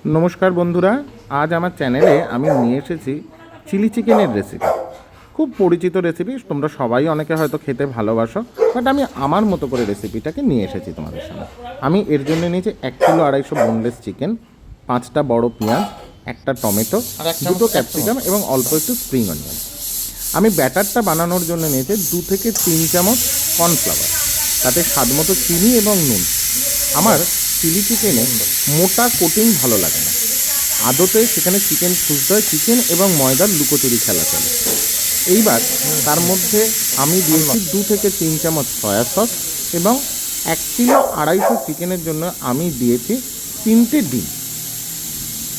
नमस्कार बंधुरा आज आमार चैनेले आमी निये एसेछि चिली चिकेनेर रेसिपि। खूब परिचित रेसिपि, तोमरा सबाई अनेके हयतो खेते भालोबासो, बाट आमी आमार मतो करे रेसिपिटाके निये एसेछि तोमादेर सामने। आमी एर जोन्नो नियेछि 1 किलो 250 बोनलेस चिकेन, 5टा बड़ो पेঁয়াজ, একটা टमेटो, দুটো ক্যাপসিকাম এবং অল্প একটু স্প্রিং অনিয়ন। আমি ব্যাটারটা বানানোর জন্য নিয়েছি 2 থেকে 3 চামচ কর্নফ্লাওয়ার, তাতে স্বাদমতো চিনি এবং নুন। আমার চিলি চিকেনে মোটা কোটিং ভালো লাগে না, আদতে সেখানে চিকেন খুঁজতে হয় চিকেন এবং ময়দার লুকোচুরি খেলা চলে। এইবার তার মধ্যে আমি দিয়েছি 2 থেকে 3 চামচ সয়া সস এবং 1 কিলো 250 চিকেনের জন্য আমি দিয়েছি 3টে ডিম।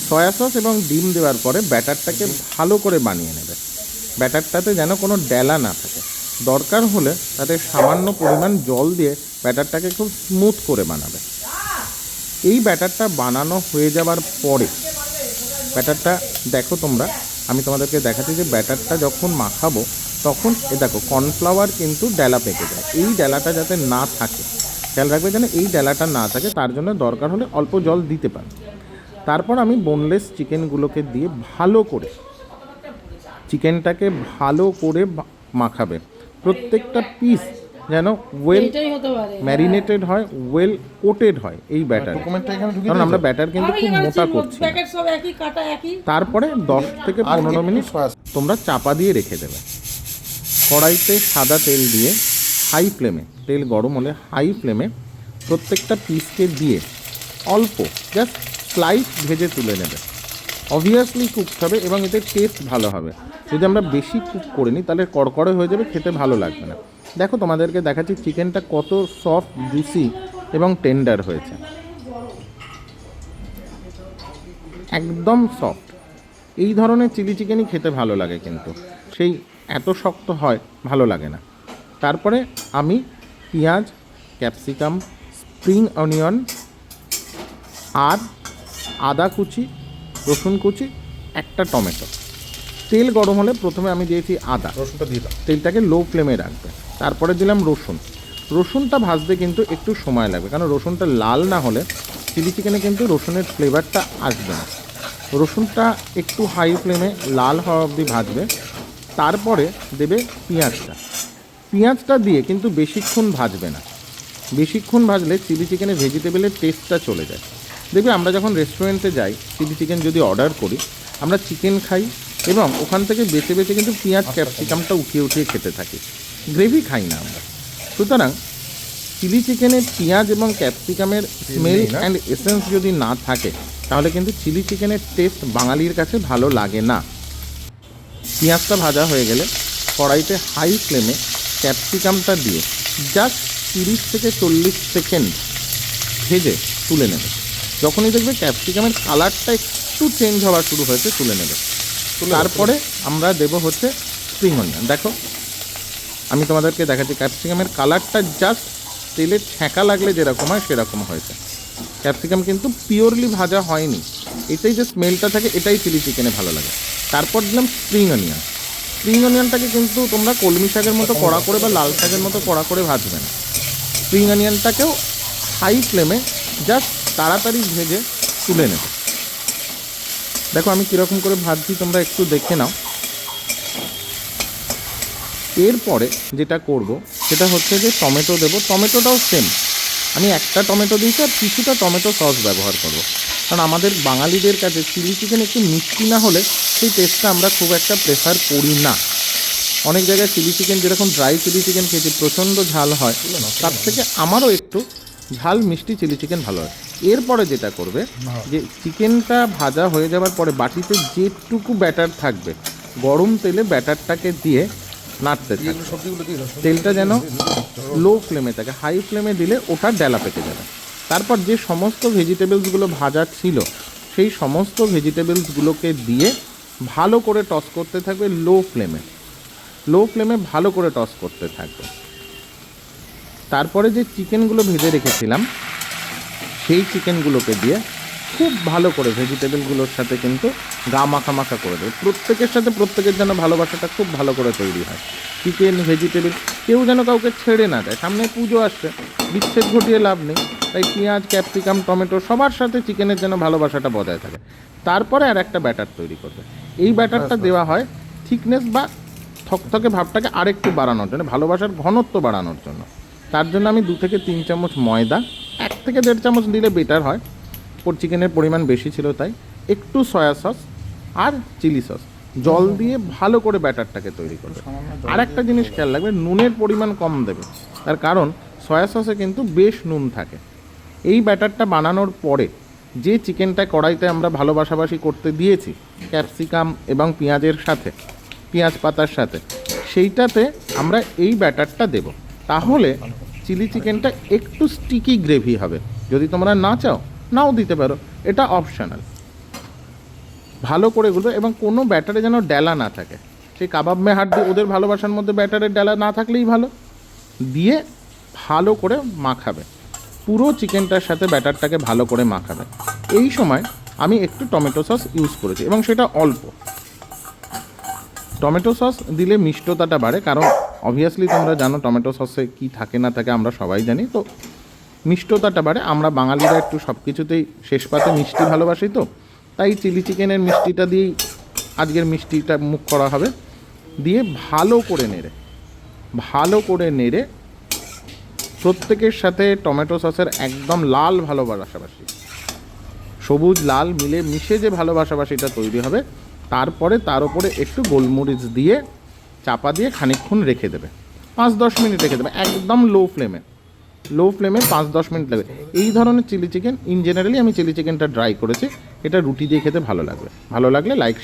সয়া সস এবং ডিম দেওয়ার পরে ব্যাটারটাকে ভালো করে বানিয়ে নেবে। ব্যাটারটাতে যেন কোনো ডেলা না থাকে, দরকার হলে তাতে সামান্য পরিমাণ জল দিয়ে ব্যাটারটাকে খুব স্মুথ করে বানাবে। এই ব্যাটারটা বানানো হয়ে যাওয়ার পরে ব্যাটারটা দেখো তোমরা, আমি তোমাদেরকে দেখাচ্ছি যে ব্যাটারটা যখন মাখাবো তখন দেখো কর্নফ্লাওয়ার কিন্তু ডেলা পেকে যায়। এই ডেলাটা যাতে না থাকে, খেয়াল রাখবে যেন এই ডেলাটা না থাকে, তার জন্য দরকার হলে অল্প জল দিতে পারে। তারপর আমি বোনলেস চিকেনগুলোকে দিয়ে ভালো করে চিকেনটাকে ভালো করে মাখাবে। প্রত্যেকটা পিস যেন ওয়েল ম্যারিনেটেড হয়, ওয়েল কোটেড হয় এই ব্যাটার, কারণ আমরা ব্যাটার কিন্তু খুব মোটা করছি। তারপরে 10 থেকে 15 মিনিট তোমরা চাপা দিয়ে রেখে দেবে। কড়াইতে সাদা তেল দিয়ে হাই ফ্লেমে, তেল গরম হলে হাই ফ্লেমে প্রত্যেকটা পিসকে দিয়ে অল্প জাস্ট স্লাইস ভেজে তুলে নেবে। অবভিয়াসলি কুকড হবে এবং এতে টেস্ট ভালো হবে। যদি আমরা বেশি কুক করে নিই তাহলে কড়কড়ে হয়ে যাবে, খেতে ভালো লাগবে না। দেখো তোমাদেরকে দেখাচ্ছি চিকেনটা কত সফট, জুসি এবং টেন্ডার হয়েছে, একদম সফট। এই ধরনের চিলি চিকেনই খেতে ভালো লাগে, কিন্তু সেই এত শক্ত হয় ভালো লাগে না। তারপরে আমি পেঁয়াজ, ক্যাপসিকাম, স্প্রিং অনিয়ন আর আদা কুচি, রসুন কুচি, একটা টমেটো। তেল গরম হলে প্রথমে আমি দিয়েছি আদা, রসুনটা দিয়ে দাও, তেলটাকে লো ফ্লেমে রাখবে। তারপরে দিলাম রসুন। রসুনটা ভাজতে কিন্তু একটু সময় লাগবে, কারণ রসুনটা লাল না হলে চিলি চিকেনে কিন্তু রসুনের ফ্লেভারটা আসবে না। রসুনটা একটু হাই ফ্লেমে লাল হওয়া অবধি ভাজবে। তারপরে দেবে পেঁয়াজটা। পেঁয়াজটা দিয়ে কিন্তু বেশিক্ষণ ভাজবে না, বেশিক্ষণ ভাজলে চিলি চিকেনে ভেজিটেবলের টেস্টটা চলে যায়। দেখবে আমরা যখন রেস্টুরেন্টে যাই, চিলি চিকেন যদি অর্ডার করি, আমরা চিকেন খাই এবং ওখান থেকে বেছে বেছে কিন্তু পেঁয়াজ ক্যাপসিকামটা উঠিয়ে উঠিয়ে খেতে থাকি, গ্রেভি খাই না আমরা। সুতরাং চিলি চিকেনে পেঁয়াজ এবং ক্যাপসিকামের স্মেল অ্যান্ড এসেন্স যদি না থাকে তাহলে কিন্তু চিলি চিকেনের টেস্ট বাঙালির কাছে ভালো লাগে না। পেঁয়াজটা ভাজা হয়ে গেলে কড়াইতে হাই ফ্লেমে ক্যাপসিকামটা দিয়ে জাস্ট 30 থেকে 40 সেকেন্ড ভেজে তুলে নেবে। যখনই দেখবে ক্যাপসিকামের কালারটা একটু চেঞ্জ হওয়া শুরু হয়েছে, তুলে নেবে। তারপরে আমরা দেব হচ্ছে স্প্রিং অনিয়ন। দেখো আমি তোমাদেরকে দেখাচ্ছি ক্যাপসিকামের কালারটা জাস্ট তেলে ছ্যাঁকা লাগলে যেরকম হয় সেরকম হয়েছে। ক্যাপসিকাম কিন্তু পিওরলি ভাজা হয়নি, এটাই যে স্মেলটা থাকে এটাই চিলি চিকেনে ভালো লাগে। তারপর দিলাম স্প্রিং অনিয়ন। স্প্রিং অনিয়নটাকে কিন্তু তোমরা কলমি শাকের মতো কড়া করে বা লাল শাকের মতো কড়া করে ভাজবে না। স্প্রিং অনিয়নটাকেও হাই ফ্লেমে জাস্ট তাড়াতাড়ি ভেজে তুলে নেবে। দেখো আমি কীরকম করে ভাজছি তোমরা একটু দেখে নাও। এরপরে যেটা করব সেটা হচ্ছে যে টমেটো দেবো। টমেটোটাও সেম, আমি একটা টমেটো দিয়েছি আর কিছুটা টমেটো সস ব্যবহার করব, কারণ আমাদের বাঙালিদের কাছে চিলি চিকেন একটু মিষ্টি না হলে সেই টেস্টটা আমরা খুব একটা প্রেফার করি না। অনেক জায়গায় চিলি চিকেন যেরকম ড্রাই চিলি চিকেন খেয়েছি প্রচণ্ড ঝাল হয়, তার থেকে আমারও একটু ঝাল মিষ্টি চিলি চিকেন ভালো হয়। এরপরে যেটা করবে যে চিকেনটা ভাজা হয়ে যাওয়ার পরে বাটিতে যেটুকু ব্যাটার থাকবে গরম তেলে ব্যাটারটাকে দিয়ে নাড়তে থাকবে। তেলটা যেন লো ফ্লেমে থাকে, হাই ফ্লেমে দিলে ওটা ডেলা পেকে যাবে। তারপর যে সমস্ত ভেজিটেবলসগুলো ভাজা ছিল সেই সমস্ত ভেজিটেবলসগুলোকে দিয়ে ভালো করে টস করতে থাকবে লো ফ্লেমে। লো ফ্লেমে ভালো করে টস করতে থাকবে। তারপরে যে চিকেনগুলো ভেজে রেখেছিলাম সেই চিকেনগুলোকে দিয়ে খুব ভালো করে ভেজিটেবলগুলোর সাথে কিন্তু গা মাখা মাখা করে দেবে। প্রত্যেকের সাথে প্রত্যেকের যেন ভালোবাসাটা খুব ভালো করে তৈরি হয়। চিকেন ভেজিটেবল কেউ যেন কাউকে ছেড়ে না দেয়। সামনে পুজো আসছে, বিচ্ছেদ ঘটিয়ে লাভ নেই। তাই পেঁয়াজ, ক্যাপসিকাম, টমেটো সবার সাথে চিকেনের যেন ভালোবাসাটা বজায় থাকে। তারপরে আর একটা ব্যাটার তৈরি করবে। এই ব্যাটারটা দেওয়া হয় থিকনেস বা থকথকে ভাবটাকে আরেকটু বাড়ানোর জন্য, ভালোবাসার ঘনত্ব বাড়ানোর জন্য। তার জন্য আমি 2 থেকে 3 চামচ ময়দা, 1 থেকে 1.5 চামচ দিলে বেটার হয়, চিকেনের পরিমাণ বেশি ছিল তাই, একটু সয়া সস আর চিলি সস জল দিয়ে ভালো করে ব্যাটারটাকে তৈরি করবে। আর একটা জিনিস খেয়াল রাখবে, নুনের পরিমাণ কম দেবে, তার কারণ সয়া সসে কিন্তু বেশ নুন থাকে। এই ব্যাটারটা বানানোর পরে যে চিকেনটা কড়াইতে আমরা ভালোবাসাবাসি করতে দিয়েছি ক্যাপসিকাম এবং পেঁয়াজের সাথে, পেঁয়াজ পাতার সাথে, সেইটাতে আমরা এই ব্যাটারটা দেব। তাহলে চিলি চিকেনটা একটু স্টিকি গ্রেভি হবে। যদি তোমরা না চাও নাও দিতে পারো, এটা অপশনাল। ভালো করে গুলবে এবং কোনো ব্যাটারে যেন ডেলা না থাকে। সেই কাবাব মে হাড্ডি ওদের ভালোবাসার মধ্যে ব্যাটারের ডেলা না থাকলেই ভালো। দিয়ে ভালো করে মাখাবে, পুরো চিকেনটার সাথে ব্যাটারটাকে ভালো করে মাখাবে। এই সময় আমি একটু টমেটো সস ইউজ করেছি এবং সেটা অল্প। টমেটো সস দিলে মিষ্টতাটা বাড়ে, কারণ অবভিয়াসলি তোমরা জানো টমেটো সসে কী থাকে না থাকে আমরা সবাই জানি, তো মিষ্টতাটা বাড়ে। আমরা বাঙালিরা একটু সব কিছুতেই শেষ পাতে মিষ্টি ভালোবাসি, তো তাই চিলি চিকেনের মিষ্টিটা দিয়েই আজকের মিষ্টিটা মুখ করা হবে। দিয়ে ভালো করে নেড়ে প্রত্যেকের সাথে টমেটো সসের একদম লাল ভালোবাসাবাসি, সবুজ লাল মিশে যে ভালোবাসাবাসিটা তৈরি হবে, তারপরে তার উপরে একটু গোলমরিচ দিয়ে চাপা দিয়ে খানিকক্ষণ রেখে দেবে, 5-10 মিনিট রেখে দেবে, একদম লো ফ্লেমে 5-10 মিনিট লাগবে। এই ধরনের চিলি চিকেন ইন জেনারেলি আমি চিলি চিকেনটা ড্রাই করেছি, এটা রুটি দিয়ে খেতে ভালো লাগবে। ভালো লাগলে লাইক